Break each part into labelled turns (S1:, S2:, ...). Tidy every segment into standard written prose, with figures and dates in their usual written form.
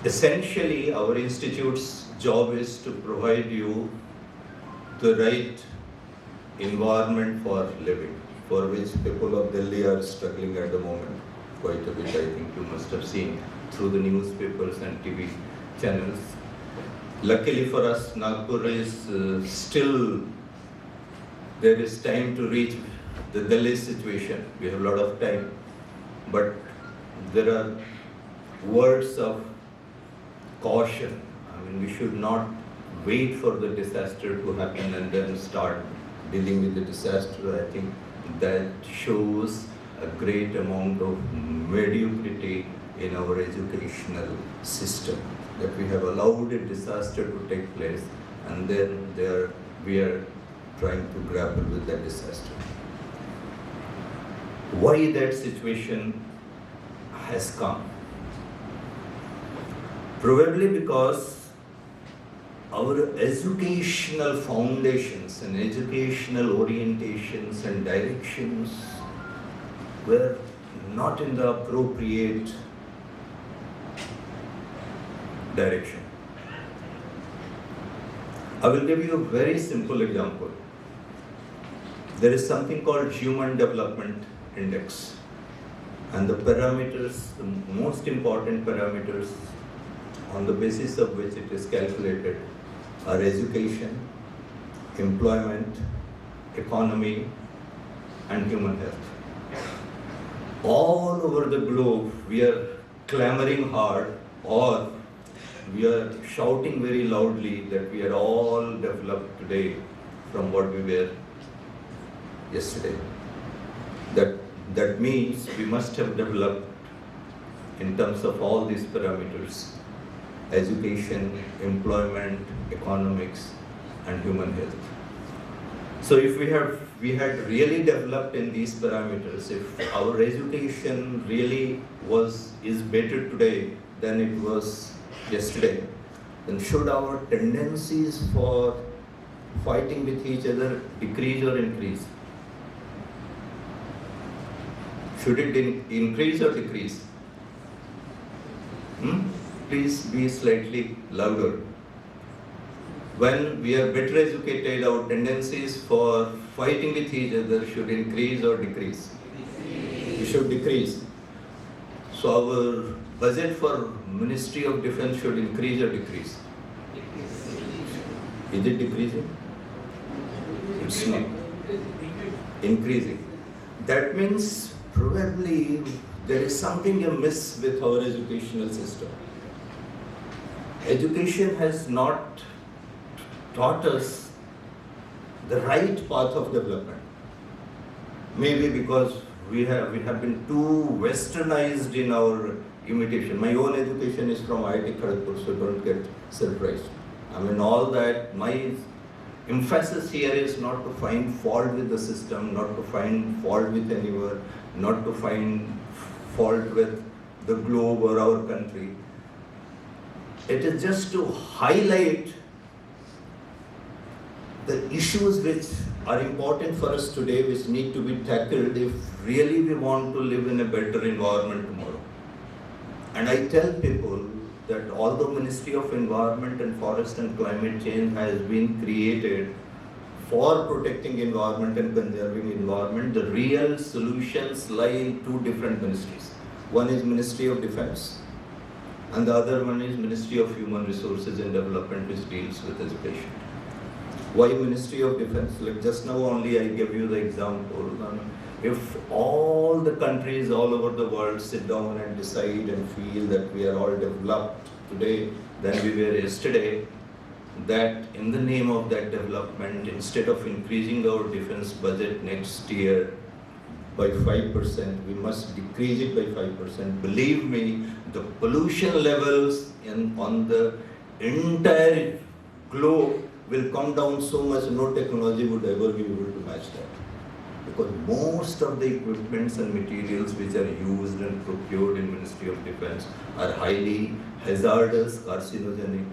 S1: Essentially, our institute's job is to provide you the right environment for living, for which people of Delhi are struggling at the moment quite a bit. I think you must have seen through the newspapers and TV channels. Luckily for us, Nagpur is still, there is time to reach the Delhi situation. We have a lot of time, but there are words of caution. I mean, we should not wait for the disaster to happen and then start dealing with the disaster. I think that shows a great amount of mediocrity in our educational system, that we have allowed a disaster to take place and then we are trying to grapple with that disaster. Why that situation has come? Probably because our educational foundations and educational orientations and directions were not in the appropriate direction. I will give you a very simple example. There is something called Human Development Index, and the parameters, the most important parameters on the basis of which it is calculated are education, employment, economy, and human health. All over the globe, we are clamoring hard, or we are shouting very loudly that we are all developed today from what we were yesterday. That means we must have developed in terms of all these parameters: education, employment, economics, and human health. So if we had really developed in these parameters, if our education really is better today than it was yesterday, then should our tendencies for fighting with each other decrease or increase? Should it increase or decrease? Please be slightly louder. When we are better educated, our tendencies for fighting with each other should increase or decrease? It should decrease. So our budget for Ministry of Defence should increase or decrease? Is it decreasing? It's not. Increasing. That means probably there is something amiss with our educational system. Education has not taught us the right path of development. Maybe because we have been too westernized in our imitation. My own education is from IIT Kharagpur, so don't get surprised. I mean, all that, my emphasis here is not to find fault with the system, not to find fault with anyone, not to find fault with the globe or our country. It is just to highlight the issues which are important for us today, which need to be tackled if really we want to live in a better environment tomorrow. And I tell people that although Ministry of Environment and Forest and Climate Change has been created for protecting environment and conserving environment, the real solutions lie in two different ministries. One is Ministry of Defence, and the other one is Ministry of Human Resources and Development, which deals with education. Why Ministry of Defence? Like just now only I gave you the example. If all the countries all over the world sit down and decide and feel that we are all developed today than we were yesterday, that in the name of that development, instead of increasing our defense budget next year by 5%, we must decrease it by 5%. Believe me, the pollution levels on the entire globe will come down so much, no technology would ever be able to match that. Because most of the equipments and materials which are used and procured in Ministry of Defence are highly hazardous, carcinogenic,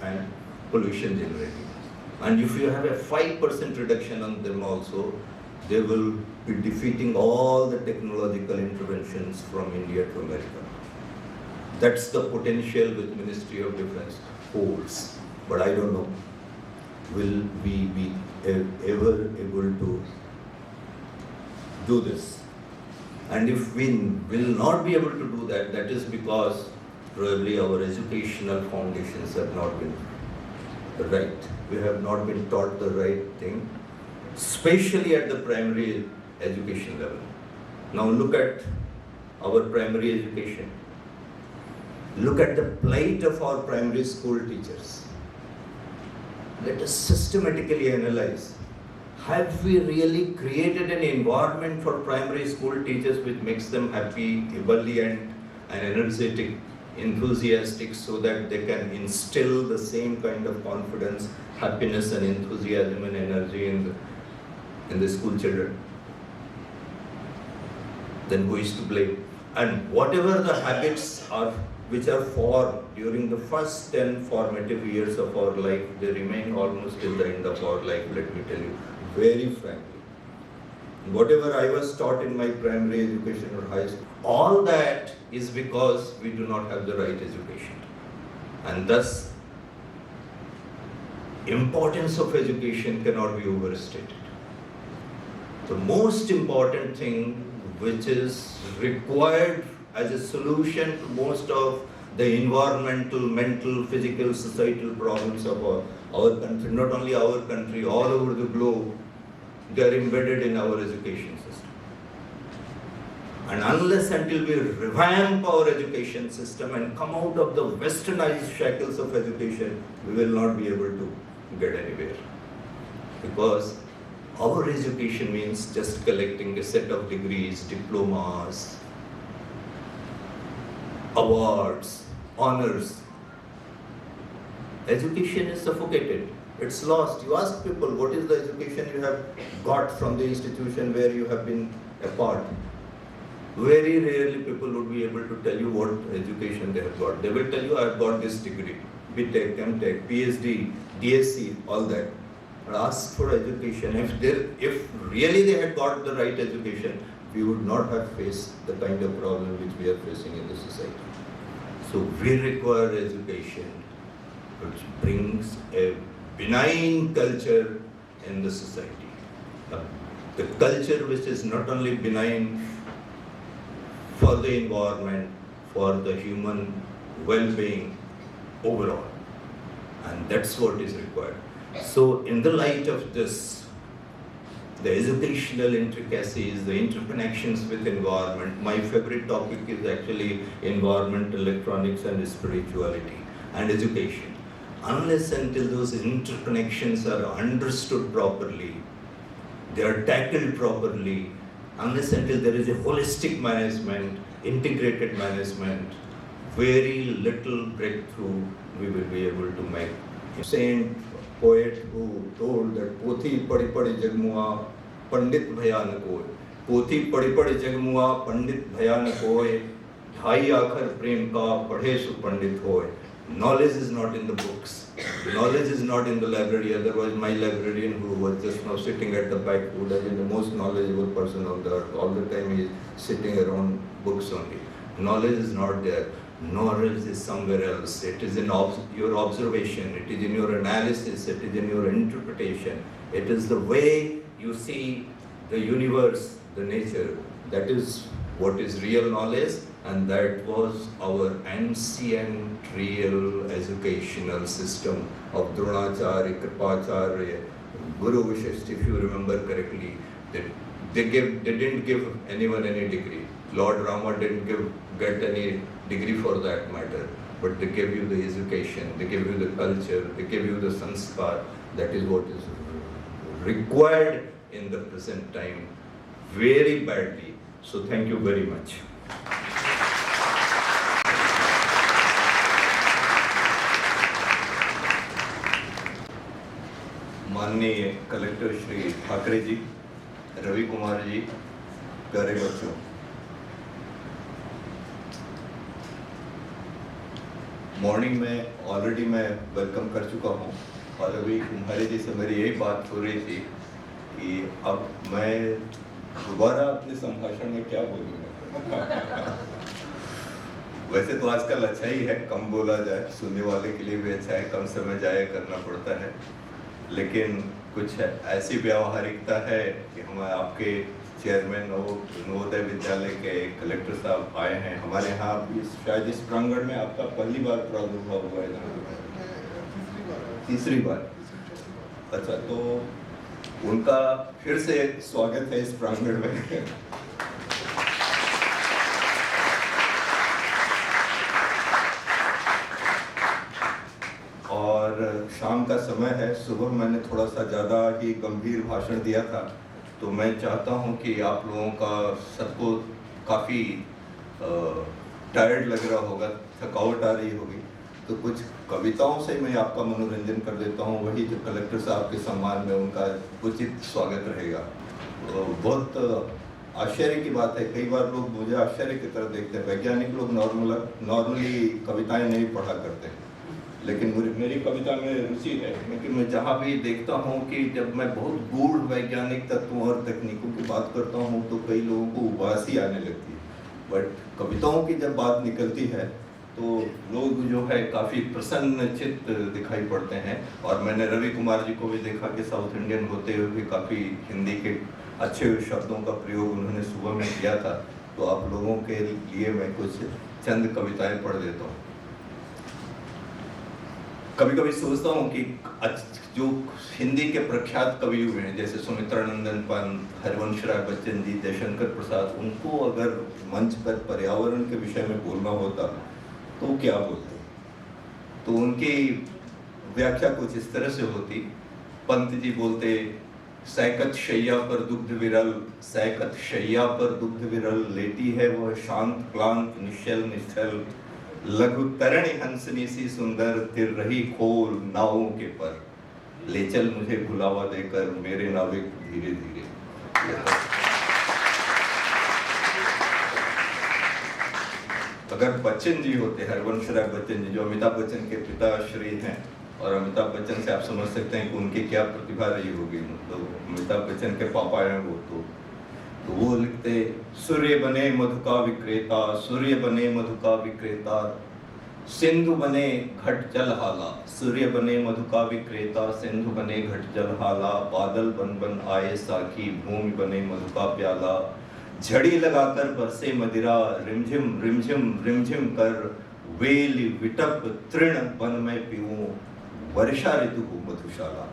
S1: and pollution generating. And if you have a 5% reduction on them also, they will be defeating all the technological interventions from India to America. That's the potential which Ministry of Defence holds. But I don't know, will we be ever able to do this? And if we will not be able to do that, that is because probably our educational foundations have not been right. We have not been taught the right thing, especially at the primary education level. Now look at our primary education. Look at the plight of our primary school teachers. Let us systematically analyze. Have we really created an environment for primary school teachers which makes them happy, ebullient, and energetic, enthusiastic, so that they can instill the same kind of confidence, happiness, and enthusiasm and energy in the school children? Then who is to blame? And whatever the habits are which are formed during the first 10 formative years of our life, they remain almost till the end of our life, let me tell you, very frankly. Whatever I was taught in my primary education or high school, all that is because we do not have the right education. And thus, importance of education cannot be overstated. The most important thing which is required as a solution to most of the environmental, mental, physical, societal problems of our country, not only our country, all over the globe, they are embedded in our education system. And unless until we revamp our education system and come out of the westernized shackles of education, we will not be able to get anywhere. Because our education means just collecting a set of degrees, diplomas, awards, honors. Education is suffocated. It's lost. You ask people, what is the education you have got from the institution where you have been a part? Very rarely people would be able to tell you what education they have got. They will tell you, I have got this degree, BTech, MTech, PhD, DSc, all that. But ask for education. If really they had got the right education, we would not have faced the kind of problem which we are facing in the society. So we require education which brings a benign culture in the society. The culture which is not only benign for the environment, for the human well-being overall. And that's what is required. So in the light of this, the educational intricacies, the interconnections with environment, my favorite topic is actually environment, electronics, and spirituality and education. Unless until those interconnections are understood properly, they are tackled properly, unless until there is a holistic management, integrated management, very little breakthrough we will be able to make. Saint poet who told that Pothi padi padi jagmua pandit bhayanak hoy. Pothi padi padi jagmua pandit bhayanak hoy. Dhai aakhar prem ka padhe su pandit hoy. Knowledge is not in the books. Knowledge is not in the library. Otherwise, my librarian who was just now sitting at the back would have been the most knowledgeable person on the earth. All the time he is sitting around books only. Knowledge is not there. Knowledge is somewhere else. It is in your observation. It is in your analysis. It is in your interpretation. It is the way you see the universe, the nature. That is what is real knowledge. And that was our ancient real educational system of Dronacharya, Kripacharya, Guru Vashishth, if you remember correctly. They didn't give anyone any degree. Lord Rama didn't get any degree for that matter, but they gave you the education, they gave you the culture, they gave you the sanskar. That is what is required in the present time very badly. So thank you very much. माननीय collector Shri Thackeray ji, Ravi Kumar ji, प्यारे बच्चों, morning में already मैं welcome कर चुका हूँ और अभी कुम्हारे जी से मेरी यही बात हो रही थी कि अब मैं दोबारा अपने संभाषण में क्या बोलूँगा।
S2: वैसे तो आजकल अच्छा ही है, कम बोला जाए, सुनने वाले के लिए भी अच्छा है, कम समय जाया करना पड़ता है। लेकिन कुछ ऐसी व्यावहारिकता है कि हम आपके चेयरमैन नवोदय विद्यालय के कलेक्टर साहब आए हैं हमारे यहाँ। शायद इस प्रांगण में आपका पहली बार प्रादुर्भाव हुआ है ना? तीसरी बार। अच्छा, तो उनका फिर से स्वागत है इस प्रांगण में। और शाम का समय है, सुबह मैंने थोड़ा सा ज़्यादा ही गंभीर भाषण दिया था, तो मैं चाहता हूं कि आप लोगों का सबको काफ़ी टायर्ड लग रहा होगा, थकावट आ रही होगी, तो कुछ कविताओं से मैं आपका मनोरंजन कर देता हूं। वही जो कलेक्टर साहब के सम्मान में उनका उचित स्वागत रहेगा। तो बहुत आश्चर्य की बात है, कई बार लोग मुझे आश्चर्य की तरह देखते हैं। वैज्ञानिक लोग नॉर्मली कविताएं नहीं पढ़ा करते, लेकिन मेरी कविता में रुचि है, क्योंकि मैं जहाँ भी देखता हूँ कि जब मैं बहुत गूढ़ वैज्ञानिक तत्वों और तकनीकों की बात करता हूँ तो कई लोगों को उबासी आने लगती है, बट कविताओं की जब बात निकलती है तो लोग जो है काफ़ी प्रसन्न चित्त दिखाई पड़ते हैं। और मैंने रवि कुमार जी को भी देखा कि साउथ इंडियन होते हुए भी काफ़ी हिंदी के अच्छे शब्दों का प्रयोग उन्होंने सुबह में किया था। तो आप लोगों के लिए मैं कुछ चंद कविताएं पढ़ देता हूँ। कभी कभी सोचता हूँ कि जो हिंदी के प्रख्यात कवि हुए हैं, जैसे सुमित्रानंदन पंत, हरिवंश राय बच्चन जी, जयशंकर प्रसाद, उनको अगर मंच पर पर्यावरण के विषय में बोलना होता तो क्या बोलते? तो उनकी व्याख्या कुछ इस तरह से होती। पंत जी बोलते, सैकत शैया पर दुग्ध विरल, सैकत शैया पर दुग्ध विरल, लेटी है वह शांत क्लांत निश्चल निश्चल, लघु तरणि हंसनी सी सुंदर, तिर रही खोल नावों के पर, ले चल मुझे बुलावा देकर मेरे नाविक धीरे धीरे। अगर बच्चन जी होते, हरिवंश राय बच्चन जी, जो अमिताभ बच्चन के पिताश्री हैं, और अमिताभ बच्चन से आप समझ सकते हैं कि उनकी क्या प्रतिभा रही होगी। मतलब अमिताभ बच्चन के पापा हैं वो, तो वो लिखते, सूर्य बने मधु का विक्रेता, सूर्य बने मधु का विक्रेता, सिंधु बने घट जल हाला, सूर्य बने मधु का विक्रेता, सिंधु बने घट जल हाला, बादल बन बन आए साखी, भूमि बने मधु का प्याला, झड़ी लगाकर बरसे मदिरा, रिमझिम रिमझिम रिमझिम कर, वेल विटप तृण बन में पीऊं, वर्षा ऋतु मधुशाला।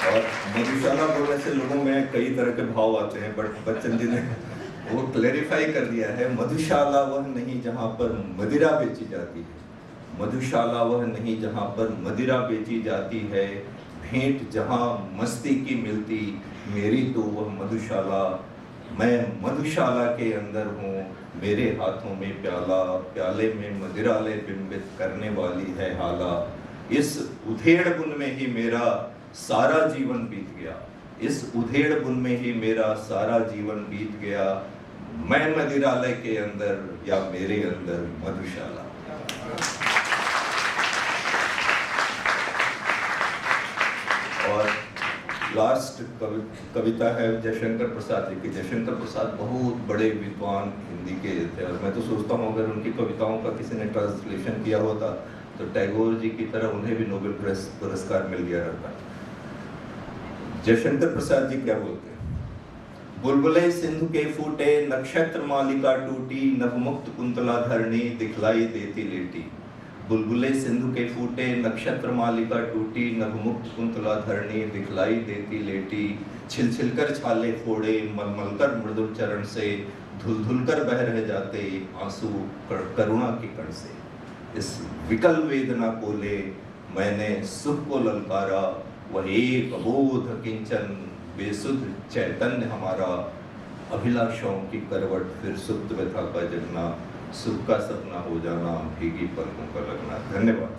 S2: और मधुशाला बोलने से लोगों में कई तरह के भाव आते हैं, बट बच्चन जी ने वो क्लैरिफाई कर दिया है, मधुशाला वह नहीं जहाँ पर मदिरा बेची जाती है, मधुशाला वह नहीं जहाँ पर मदिरा बेची जाती है, भेंट जहाँ मस्ती की मिलती, मेरी तो वह मधुशाला, मैं मधुशाला के अंदर हूँ, मेरे हाथों में प्याला, प्याले में मदिराले बिंबित करने वाली है हाला, इस उधेड़ बुन में ही मेरा सारा जीवन बीत गया, इस उधेड़ बुन में ही मेरा सारा जीवन बीत गया, मैं मदिरालय के अंदर या मेरे अंदर मधुशाला। और लास्ट कविता है जयशंकर प्रसाद जी की। जयशंकर प्रसाद बहुत बड़े विद्वान हिंदी के थे, और मैं तो सोचता हूँ अगर उनकी कविताओं का किसी ने ट्रांसलेशन किया होता तो टैगोर जी की तरह उन्हें भी नोबेल पुरस्कार मिल गया रहता। जयशंकर प्रसाद जी क्या बोलते हैं, बुलबुले सिंधु के फूटे, नक्षत्र मालिका टूटी, नभमुक्त कुंतला धरणी दिखलाई देती लेटी, बुलबुले सिंधु के फूटे, नक्षत्र मालिका टूटी, नभमुक्त कुंतला धरणी दिखलाई देती लेटी, छिल छिल कर छाले फोड़े, मलमल कर मृदुल चरण से, धुल धुल कर बह रह जाते आंसू करुणा के कण से, इस विकल वेदना को ले मैंने सुख को ललकारा, वह एक अबोध किंचन बेसुध चैतन्य हमारा, अभिलाषाओं की करवट फिर सुप्त व्यथा का जगना, सुख का सपना हो जाना, भीगी पलकों का लगना। धन्यवाद।